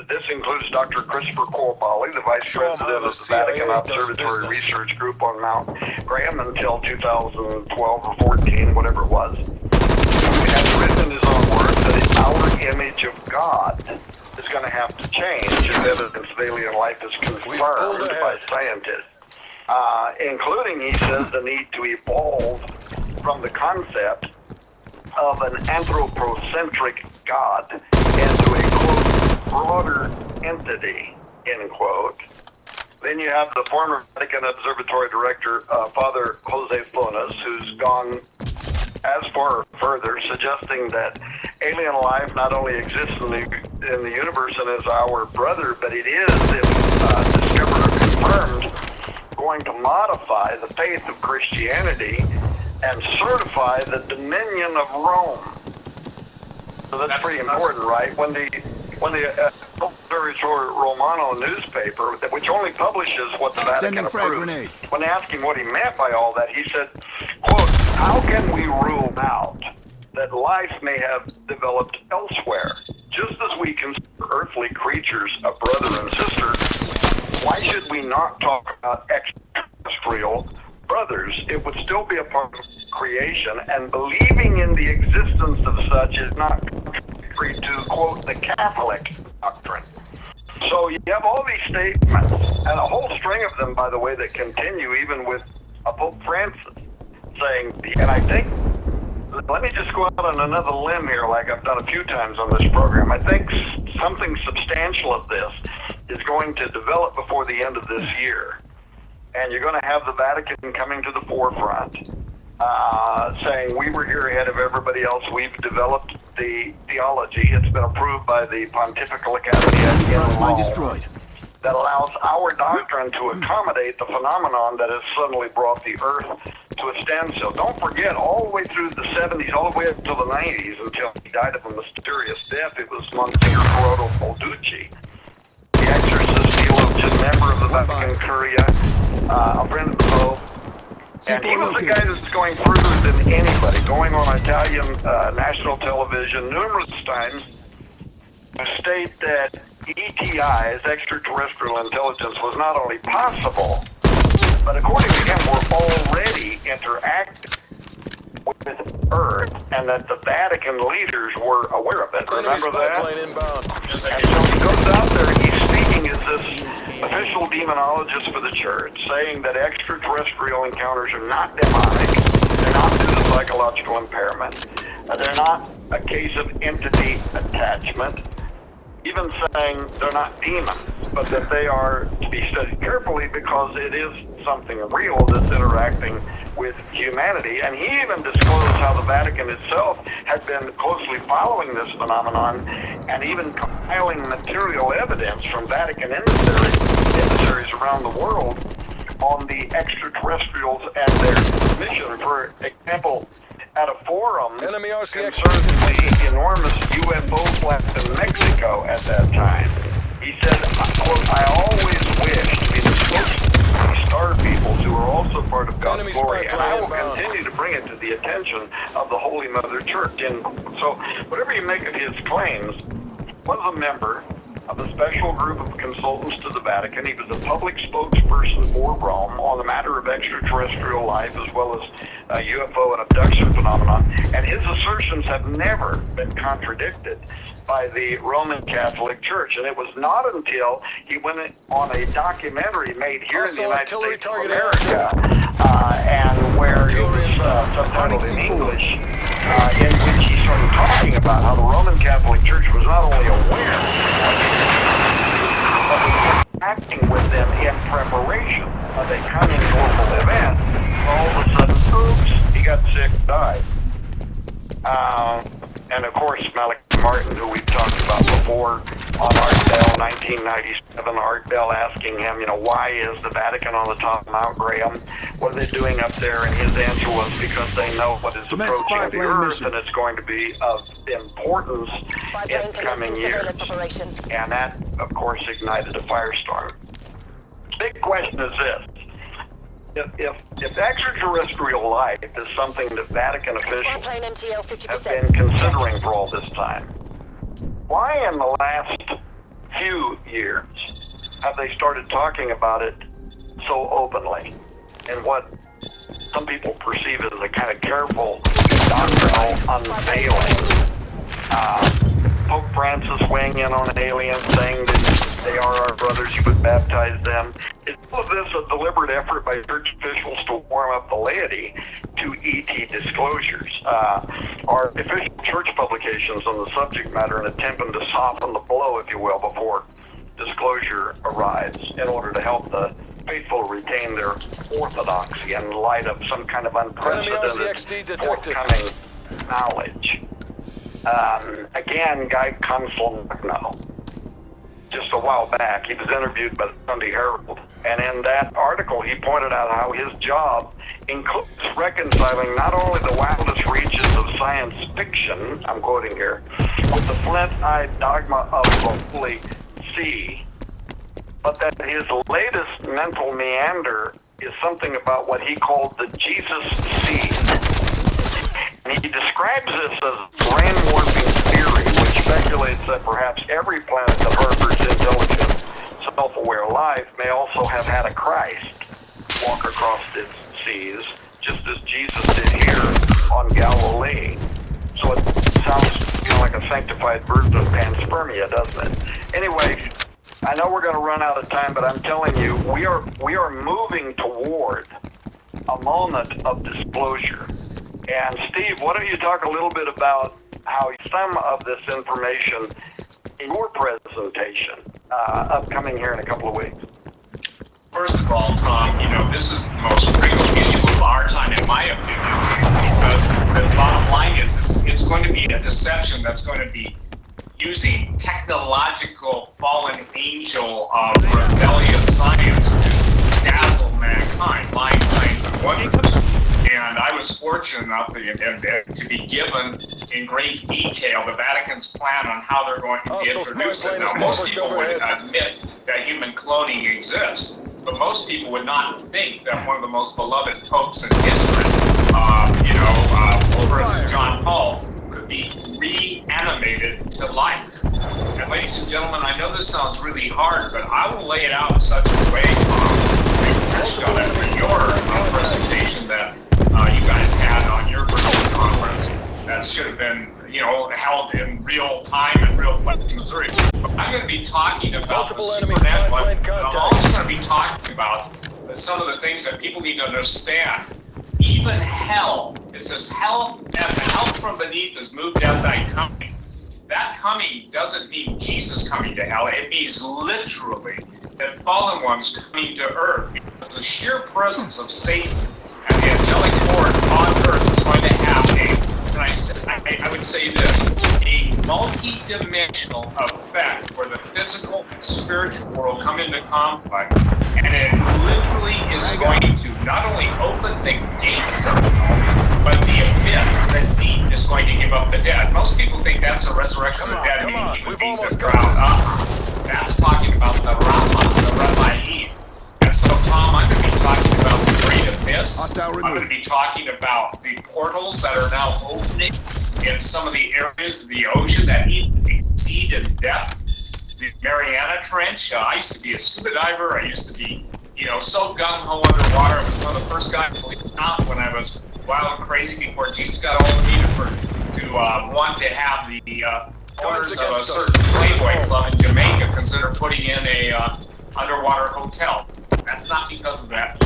This includes Dr. Christopher Corvalli, the Vice President of the Vatican Observatory Research Group on Mount Graham until 2012 or 14, whatever it was. He has written in his own words that our image of God is going to have to change if evidence of alien life is confirmed by scientists. Including, he says, the need to evolve from the concept of an anthropocentric God into a, quote, broader entity, end quote. Then you have the former Vatican Observatory Director, Father Jose Funes, who's gone as far or further, suggesting that alien life not only exists in the universe and is our brother, but it is, if discovered or confirmed, going to modify the faith of Christianity and certify the dominion of Rome. So that's pretty important, right? When the Observatorio Romano newspaper, which only publishes what the Vatican approves, when they asked him what he meant by all that, he said, quote, "How can we rule out that life may have developed elsewhere? Just as we consider earthly creatures a brother and sister, why should we not talk about extraterrestrial brothers? It would still be a part of creation, and believing in the existence of such is not contradictory to, quote, the Catholic doctrine." So you have all these statements, and a whole string of them, by the way, that continue even with Pope Francis saying, and I think, let me just go out on another limb here like I've done a few times on this program. I think something substantial of this is going to develop before the end of this year. And you're going to have the Vatican coming to the forefront, saying we were here ahead of everybody else. We've developed the theology. It's been approved by the Pontifical Academy at Rome that allows our doctrine to accommodate the phenomenon that has suddenly brought the earth to a standstill. Don't forget, all the way through the 70s, all the way up to the 90s, until he died of a mysterious death, it was Monsignor Corrado Balducci, the exorcist, theologian, member of the Vatican Curia, a friend of the Pope. And he was the guy that's going further than anybody, going on Italian national television numerous times to state that ETIs, extraterrestrial intelligence, was not only possible, but according to him, were already interacting with Earth, and that the Vatican leaders were aware of it. Remember that? And so he goes out there, he's speaking as this official demonologist for the church, saying that extraterrestrial encounters are not demonic, they're not due to psychological impairment, they're not a case of entity attachment, even saying they're not demons, but that they are to be studied carefully because it is something real that's interacting with humanity. And he even disclosed how the Vatican itself had been closely following this phenomenon and even compiling material evidence from Vatican emissaries around the world on the extraterrestrials and their mission. For example, at a forum concerning the enormous UFO blast in Mexico at that time, he said, quote, "I always wish to be the spokesman for these star peoples who are also part of God's glory, and I will continue to bring it to the attention of the Holy Mother Church." And so, whatever you make of his claims, was a member of a special group of consultants to the Vatican. He was a public spokesperson for Rome on the matter of extraterrestrial life as well as UFO and abduction phenomenon. And his assertions have never been contradicted by the Roman Catholic Church. And it was not until he went on a documentary made here in the United States of America, and where it was subtitled in English, in which he started talking about how the Roman Catholic Church was not only aware of it, but was acting with them in preparation of a coming global event. All of a sudden, oops, he got sick, died. And of course, Malachi Martin, who we've talked about before, on Art Bell, 1997, Art Bell asking him, why is the Vatican on the top of Mount Graham? What are they doing up there? And his answer was because they know what is approaching the Earth, and it's going to be of importance in coming years. And that, of course, ignited a firestorm. The big question is this. If extraterrestrial life is something that Vatican officials have been considering for all this time, why in the last few years have they started talking about it so openly in what some people perceive as a kind of careful doctrinal unveiling? Pope Francis weighing in on aliens, saying that they are our brothers, you would baptize them. Is all of this a deliberate effort by church officials to warm up the laity to ET disclosures? Are official church publications on the subject matter an attempt to soften the blow, if you will, before disclosure arrives in order to help the faithful retain their orthodoxy in light of some kind of unprecedented forthcoming knowledge? Again, Guy Consolmagno, just a while back, he was interviewed by the Sunday Herald, and in that article he pointed out how his job includes reconciling not only the wildest reaches of science fiction, I'm quoting here, with the flint-eyed dogma of the Holy See, but that his latest mental meander is something about what he called the Jesus Seed. And he describes this as brain-warping theory, which speculates that perhaps every planet that harbors intelligent, self-aware life may also have had a Christ walk across its seas, just as Jesus did here on Galilee. So it sounds like a sanctified version of panspermia, doesn't it? Anyway, I know we're going to run out of time, but I'm telling you, we are moving toward a moment of disclosure. And Steve, why don't you talk a little bit about how some of this information in your presentation, upcoming here in a couple of weeks? First of all, Tom, this is the most critical issue of our time, in my opinion, because the bottom line is it's going to be a deception that's going to be using technological fallen angel of rebellious science to dazzle mankind, lying science and wonders. And I was fortunate enough to be given in great detail the Vatican's plan on how they're going to introduce it. Now, most people would admit that human cloning exists, but most people would not think that one of the most beloved popes in history, over as John Paul, could be reanimated to life. And ladies and gentlemen, I know this sounds really hard, but I will lay it out in such a way, touched on it in your presentation that you guys had on your virtual conference that should have been, held in real time in real place, Missouri. I'm going to be talking about the supernatural, but I'm also going to be talking about some of the things that people need to understand. Even hell, it says hell from beneath has moved at thy coming. That coming doesn't mean Jesus coming to hell. It means literally that fallen ones coming to earth. Because the sheer presence of Satan and the angelic hordes on earth is going to have I would say this, a multi-dimensional effect where the physical and spiritual world come into conflict. And it literally is going to not only open the gates of hell, but the abyss, the deep, is going to give up the dead. Most people think that's the resurrection of the dead, meaning human beings that drowned up. That's talking about the Rama, the Ramayim. And so, Tom, I'm going to be talking about the great abyss. I'm going to be talking about the portals that are now opening in some of the areas of the ocean that exceed in depth. The Mariana Trench. I used to be a scuba diver. I used to be, so gung-ho underwater. I was one of the first guys, believe it or not, when I was wild and crazy before Jesus got a hold of me to want to have the owners of a certain Playboy club in Jamaica consider putting in a underwater hotel. That's not because of that.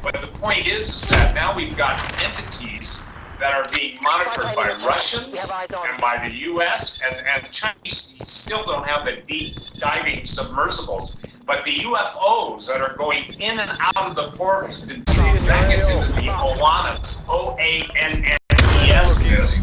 But the point is that now we've got entities that are being monitored by Russians and by the U.S. and Chinese still don't have the deep diving submersibles. But the UFOs that are going in and out of the portals, that gets into the Oannes, O-A-N-N-E-S,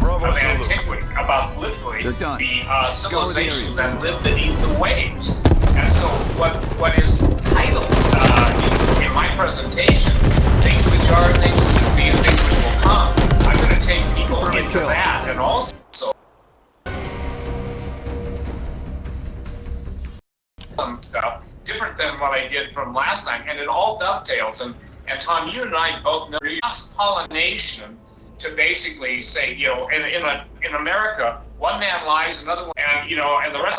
of antiquity, about literally the civilizations that live beneath the waves. And so what is titled in my presentation, things which are, things which will be, and things which will come, I'm going to take people into that, and also some stuff different than what I did from last time, and it all dovetails. And Tom, you and I both know cross-pollination to basically say, in America, one man lies, another one, and the rest